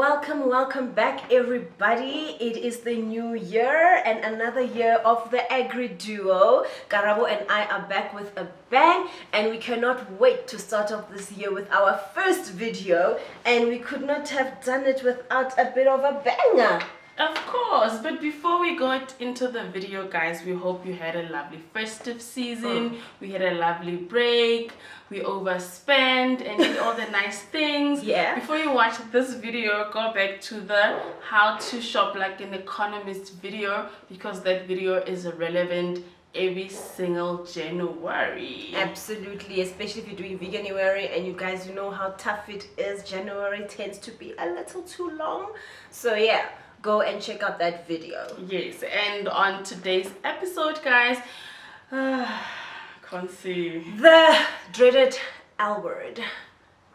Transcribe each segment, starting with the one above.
welcome back everybody. It is the new year and another year of the Agri duo. Karabo and I are back with a bang, and we cannot wait to start off this year with our first video, and we could not have done it without a bit of a banger. Of course, but before we got into the video, guys, we hope you had a lovely festive season. We had a lovely break. We overspent and did all the nice things. Yeah. Before you watch this video, go back to the how to shop like an economist video, because that video is relevant every single January. Absolutely, especially if you're doing Veganuary, and you guys, you know how tough it is. January tends to be a little too long. So yeah, go and check out that video. Yes, and on today's episode, guys, can't see. The dreaded L word,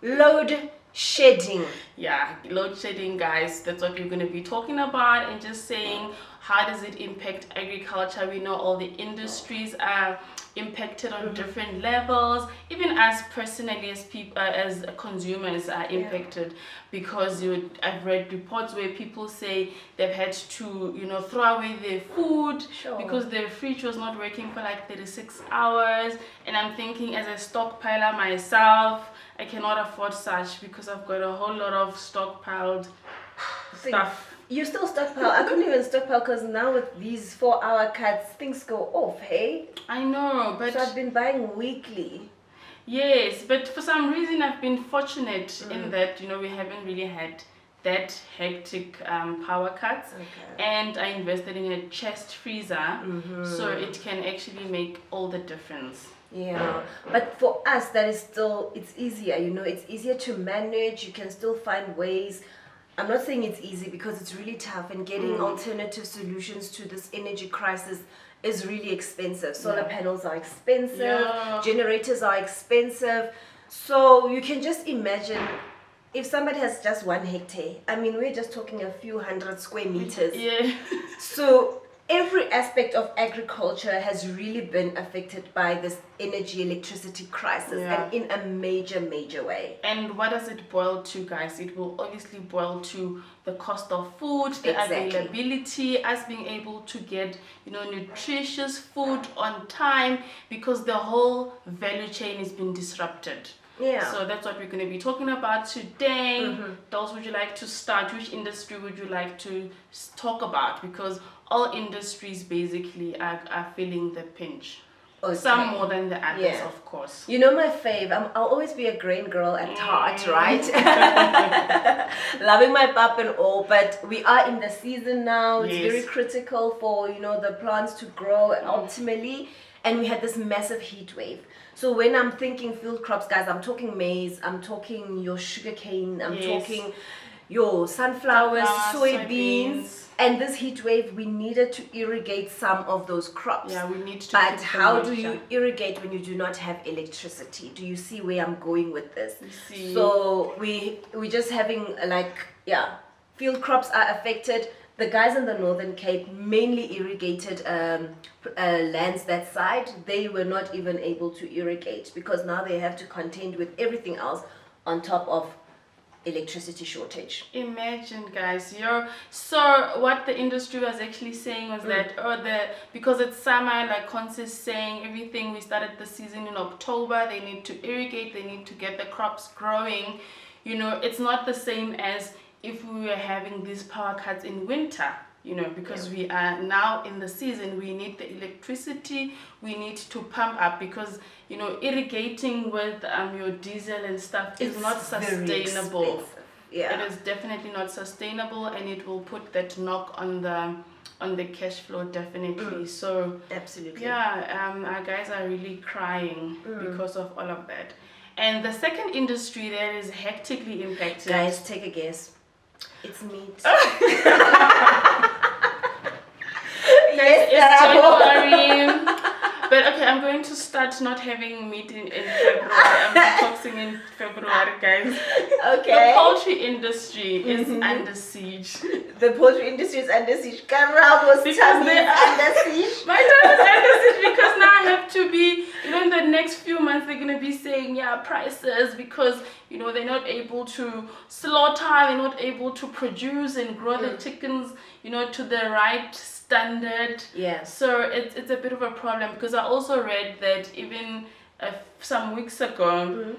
load shedding. Yeah, load shedding, guys, that's what we're going to be talking about, and just saying how does it impact agriculture. We know all the industries are impacted on different levels. Even as personally, as people, as consumers are impacted, because I've read reports where people say they've had to, you know, throw away their food because their fridge was not working for like 36 hours. And I'm thinking, as a stockpiler myself, I cannot afford such, because I've got a whole lot of stockpiled stuff. You still stockpile? I couldn't even stockpile, because now with these 4-hour cuts, things go off, hey? I know, but so I've been buying weekly. Yes, but for some reason I've been fortunate in that, you know, we haven't really had that hectic power cuts. And I invested in a chest freezer, so it can actually make all the difference. Yeah, but for us that is still, it's easier, you know, it's easier to manage. You can still find ways. I'm not saying it's easy, because it's really tough, and getting alternative solutions to this energy crisis is really expensive. Solar panels are expensive, generators are expensive. So you can just imagine if somebody has just 1 hectare. I mean, we're just talking a few hundred square meters. Yeah. So every aspect of agriculture has really been affected by this electricity crisis, and in a major way. And what does it boil to, guys? It will obviously boil to the cost of food, the availability, us being able to get, you know, nutritious food on time, because the whole value chain has been disrupted. Yeah. So that's what we're going to be talking about today. Dolls, would you like to start? Which industry would you like to talk about? Because all industries basically are feeling the pinch. Okay. Some more than the others, of course. You know my fave, I'll always be a grain girl at heart, right? Loving my pap and all, but we are in the season now. It's very critical for, you know, the plants to grow ultimately. And we had this massive heat wave. So when I'm thinking field crops, guys, I'm talking maize, I'm talking your sugarcane, I'm talking your sunflowers, soybeans. And this heat wave, we needed to irrigate some of those crops. Yeah, we need to. But how do you irrigate when you do not have electricity? Do you see where I'm going with this? So we're just having field crops are affected. The guys in the Northern Cape, mainly irrigated lands that side, they were not even able to irrigate, because now they have to contend with everything else on top of electricity shortage. Imagine, guys. So what the industry was actually saying was that because it's summer, like Conce is saying, everything, we started the season in October, they need to irrigate, they need to get the crops growing. You know, it's not the same as if we were having these power cuts in winter, you know, because we are now in the season, we need the electricity, we need to pump up, because, you know, irrigating with your diesel and stuff is not sustainable. It is definitely not sustainable, and it will put that knock on the cash flow, definitely. So absolutely, our guys are really crying because of all of that. And the second industry that is hectically impacted, guys, take a guess. It's meat. It's January. But okay, I'm going to start not having meat in February. I'm detoxing in February, guys. Okay. The poultry industry is under siege. The poultry industry is under siege. Karabo's tummy is under siege. My tummy is under siege because now I have to be, in the next few months they're going to be saying, prices, because, they're not able to slaughter, they're not able to produce and grow the chickens, to the right standard. Yeah. So it's a bit of a problem, because I also read that even some weeks ago,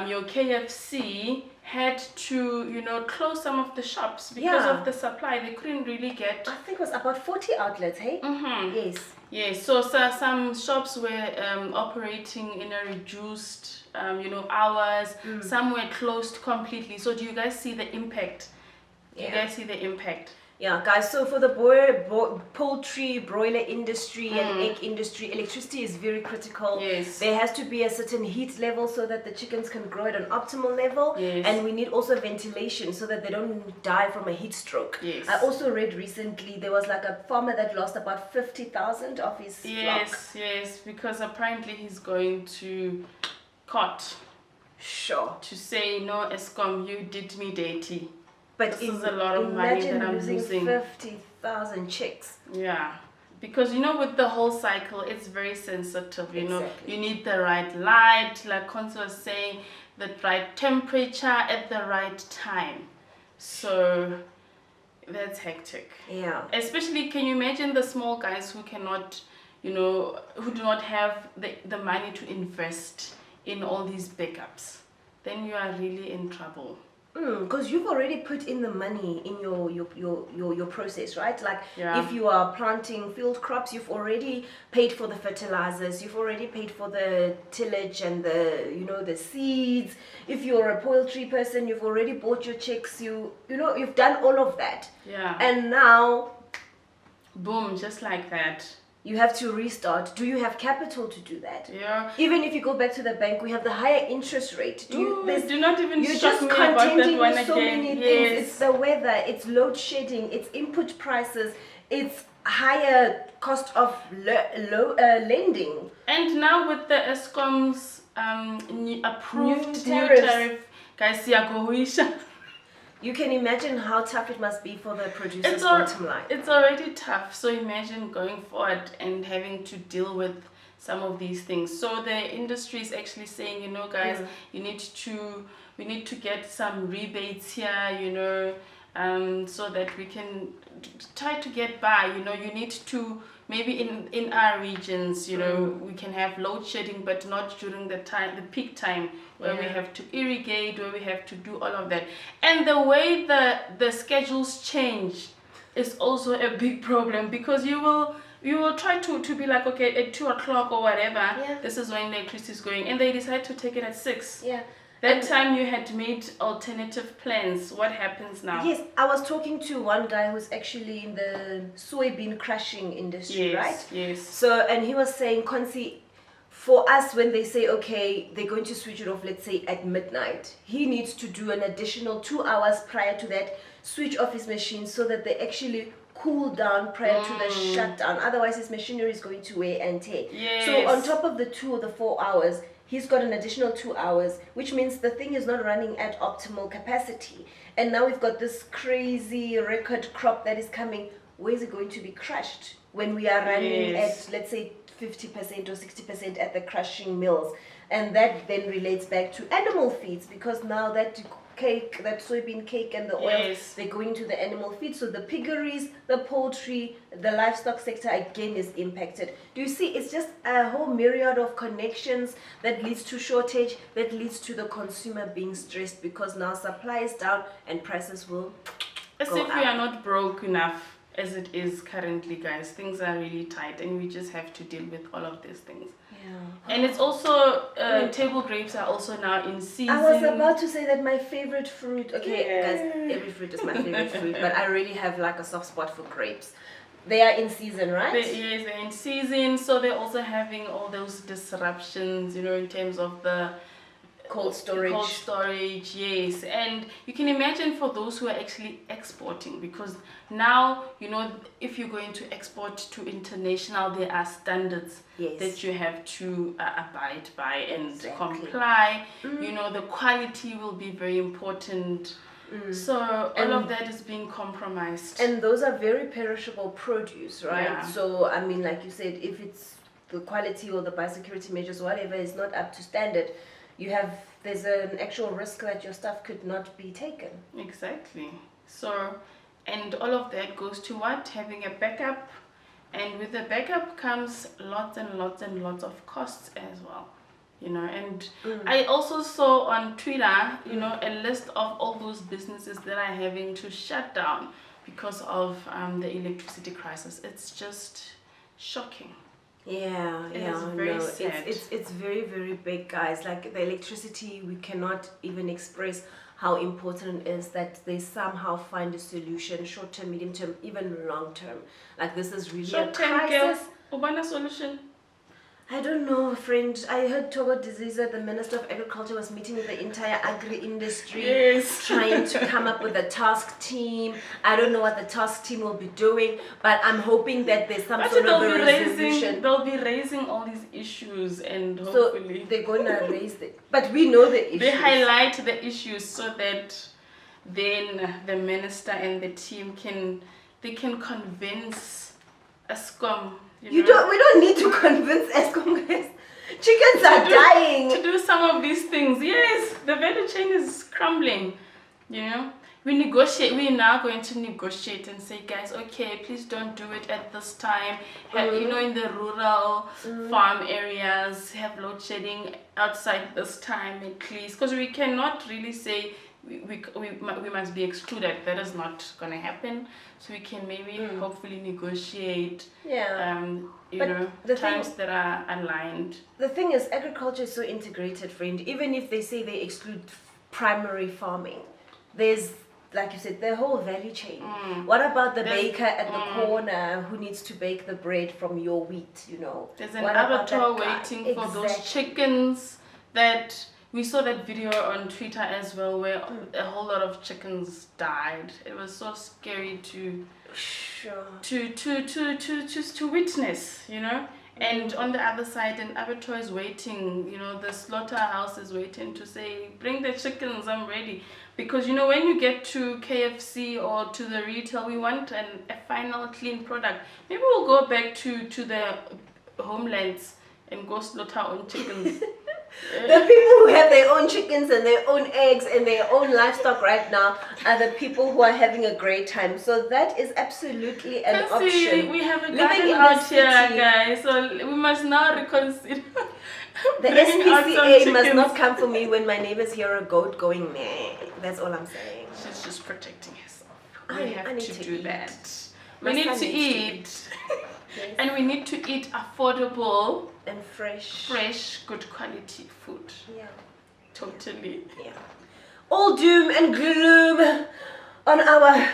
your KFC had to, close some of the shops because of the supply. They couldn't really get. I think it was about 40 outlets, hey? Yes. Yes. So some shops were operating in a reduced, hours. Some were closed completely. So do you guys see the impact? Do you guys see the impact? Yeah, guys, so for the poultry, broiler industry and egg industry, electricity is very critical. Yes. There has to be a certain heat level so that the chickens can grow at an optimal level. Yes. And we need also ventilation so that they don't die from a heat stroke. Yes. I also read recently there was like a farmer that lost about 50,000 of his flock. Yes, because apparently he's going to court. Sure. To say, no, Eskom, you did me dirty. But this is a lot of money that I'm losing 50,000 chicks. Yeah, because with the whole cycle, it's very sensitive. Exactly. You need the right light, like Consu was saying, the right temperature at the right time. So that's hectic. Yeah. Especially, can you imagine the small guys who cannot, who do not have the money to invest in all these backups? Then you are really in trouble. Because you've already put in the money in your process, right? Like if you are planting field crops, you've already paid for the fertilizers, you've already paid for the tillage and the seeds. If you're a poultry person, you've already bought your chicks. You've done all of that. Yeah. And now, boom, just like that. You have to restart. Do you have capital to do that? Yeah. Even if you go back to the bank, we have the higher interest rate. Do not even you're shock just me about that contending one with so again. many Yes. things. It's the weather, it's load shedding, it's input prices, it's higher cost of lending. And now with the Eskom's approved new tariffs. tariff, guys, siyagowisha. You can imagine how tough it must be for the producer's bottom line. It's already tough, so imagine going forward and having to deal with some of these things. So the industry is actually saying, guys, we need to get some rebates here, so that we can try to get by. You need to, maybe in our regions, we can have load shedding, but not during the peak time, where we have to irrigate, where we have to do all of that. And the way the schedules change is also a big problem, because you will try to be like, okay, at 2 o'clock or whatever, this is when the electricity is going, and they decide to take it at 6. Yeah. That time you had made alternative plans. What happens now? Yes, I was talking to one guy who's actually in the soybean crushing industry, right? Yes. So, and he was saying, Consi, for us, when they say, okay, they're going to switch it off, let's say at midnight, he needs to do an additional 2 hours prior to that, switch off his machine so that they actually cool down prior to the shutdown. Otherwise, his machinery is going to wear and tear. Yes. So on top of the 2 or the 4 hours, he's got an additional 2 hours, which means the thing is not running at optimal capacity. And now we've got this crazy record crop that is coming. Where is it going to be crushed when we are running at, let's say, 50% or 60% at the crushing mills? And that then relates back to animal feeds, because now that cake, that soybean cake and the oil, they're going to the animal feed. So the piggeries, the poultry, the livestock sector again is impacted. Do you see? It's just a whole myriad of connections that leads to shortage, that leads to the consumer being stressed, because now supply is down and prices will As go if we up. are not broke enough as it is currently, guys. Things are really tight, and we just have to deal with all of these things. Yeah. And it's also table grapes are also now in season. I was about to say that my favorite fruit, okay, guys, every fruit is my favorite fruit, but I really have like a soft spot for grapes. They are in season, right? Yes, they're in season, so they're also having all those disruptions, in terms of the Cold storage. Cold storage, yes. And you can imagine for those who are actually exporting, because now, you know, if you're going to export to international, there are standards that you have to abide by and comply. You know, the quality will be very important. So all of that is being compromised. And those are very perishable produce, right? Yeah. So, I mean, like you said, if it's the quality or the biosecurity measures, whatever, is not up to standard, there's an actual risk that your stuff could not be taken. Exactly. So, and all of that goes to what? Having a backup. And with the backup comes lots and lots and lots of costs as well. You know, and I also saw on Twitter, you know, a list of all those businesses that are having to shut down because of the electricity crisis. It's just shocking. Yeah, It's very sad. It's very, very big, guys. Like the electricity, we cannot even express how important it is that they somehow find a solution, short term, medium term, even long term. Like this is really a crisis. Ubana solution. I don't know, friend. I heard Togo Diziza, the Minister of Agriculture, was meeting with the entire agri industry, trying to come up with a task team. I don't know what the task team will be doing, but I'm hoping that there's some sort of a resolution. They'll be raising all these issues, and hopefully so they're gonna raise it. But we know the issues. They highlight the issues so that then the minister and the team can convince Eskom. We don't need to convince Eskom, guys. Chickens are dying. To do some of these things. Yes, the value chain is crumbling. You know, we're now going to negotiate and say, guys, okay, please don't do it at this time. You know, in the rural farm areas, have load shedding outside this time at least. Because we cannot really say we must be excluded. That is not going to happen. So we can maybe hopefully negotiate the times that are aligned. The thing is, agriculture is so integrated, friend. Even if they say they exclude primary farming, there's, like you said, the whole value chain. What about the baker at the corner who needs to bake the bread from your wheat, you know? There's an abattoir waiting for those chickens that... We saw that video on Twitter as well, where a whole lot of chickens died. It was so scary to witness, you know. And on the other side, an abattoir is waiting. You know, the slaughterhouse is waiting to say, "Bring the chickens, I'm ready." Because you know, when you get to KFC or to the retail, we want a final clean product. Maybe we'll go back to the homelands and go slaughter our own chickens. The people who have their own chickens and their own eggs and their own livestock right now are the people who are having a great time. So that is absolutely an option. We have a garden out here, guys. So we must now reconsider. The SPCA must not come for me when my neighbors hear a goat going meh. That's all I'm saying. She's just protecting herself. I need to do eat. That. We need to eat. Yes. And we need to eat affordable and fresh, good quality food. Yeah. Totally. Yeah. All doom and gloom on our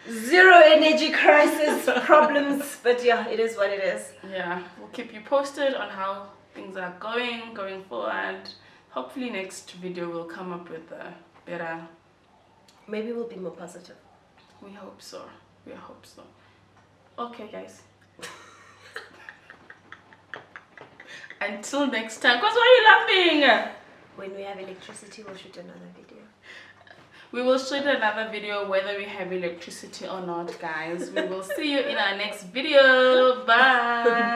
zero energy crisis problems, but yeah, it is what it is. Yeah, we'll keep you posted on how things are going forward. Hopefully next video will come up with a better... Maybe we'll be more positive. We hope so. Okay, guys. Until next time. Because why are you laughing? When we have electricity, we'll shoot another video. We will shoot another video whether we have electricity or not, guys. We will see you in our next video. Bye.